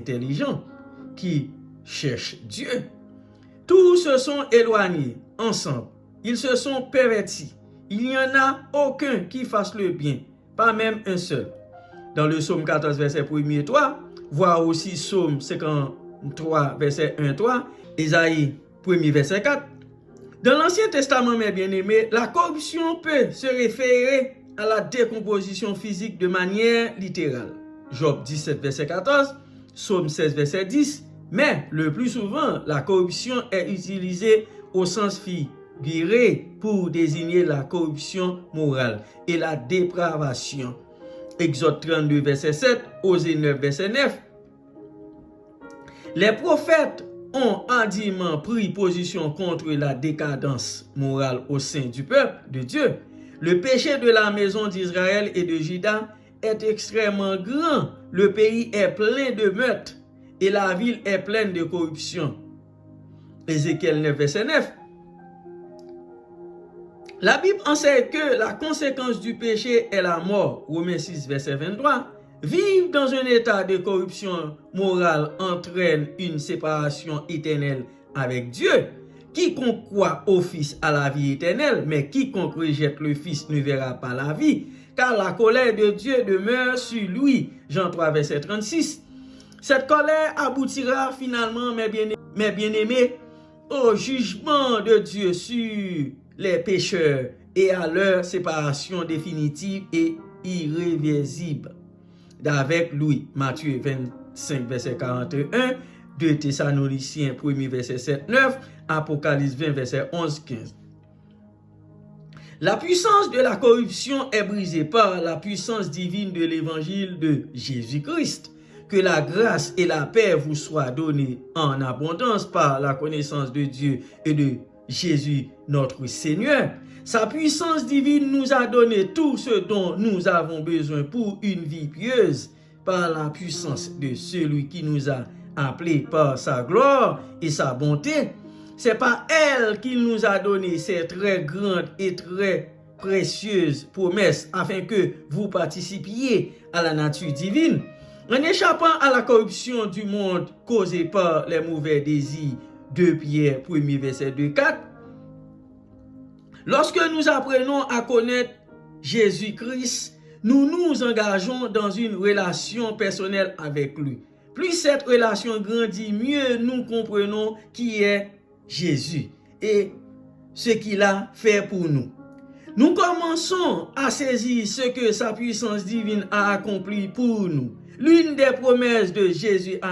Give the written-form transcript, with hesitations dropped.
intelligents qui cherchent Dieu. Tous se sont éloignés ensemble. Ils se sont pervertis. Il n'y en a aucun qui fasse le bien, pas même un seul. Dans le psaume 14, verset 1er 3, voire aussi psaume 53, verset 1-3, Isaïe 1er, verset 4. Dans l'Ancien Testament, mes bien-aimés, la corruption peut se référer à la décomposition physique de manière littérale. Job 17, verset 14, psaume 16, verset 10. Mais le plus souvent, la corruption est utilisée au sens figuré pour désigner la corruption morale et la dépravation. Exode 32, verset 7, Osée 9, verset 9. Les prophètes ont hardiment pris position contre la décadence morale au sein du peuple de Dieu. Le péché de la maison d'Israël et de Juda est extrêmement grand. Le pays est plein de meurtres et la ville est pleine de corruption. Ézéchiel 9, verset 9. La Bible enseigne que la conséquence du péché est la mort. Romains 6, verset 23. Vivre dans un état de corruption morale entraîne une séparation éternelle avec Dieu. Quiconque croit au Fils a la vie éternelle, mais quiconque rejette le Fils ne verra pas la vie, car la colère de Dieu demeure sur lui. Jean 3, verset 36. Cette colère aboutira finalement, mes bien-aimés, au jugement de Dieu sur les pécheurs et à leur séparation définitive et irréversible. D'avec lui, Matthieu 25, verset 41, 2 Thessaloniciens 1, verset 7-9, Apocalypse 20, verset 11-15. La puissance de la corruption est brisée par la puissance divine de l'évangile de Jésus-Christ. Que la grâce et la paix vous soient données en abondance par la connaissance de Dieu et de Jésus notre Seigneur. Sa puissance divine nous a donné tout ce dont nous avons besoin pour une vie pieuse par la puissance de celui qui nous a appelés par sa gloire et sa bonté. C'est par elle qu'il nous a donné ces très grandes et très précieuses promesses afin que vous participiez à la nature divine. En échappant à la corruption du monde causée par les mauvais désirs, 2 Pierre 1 verset 2-4, lorsque nous apprenons à connaître Jésus-Christ, nous nous engageons dans une relation personnelle avec lui. Plus cette relation grandit, mieux nous comprenons qui est Jésus et ce qu'il a fait pour nous. Nous commençons à saisir ce que sa puissance divine a accompli pour nous. L'une des promesses de Jésus à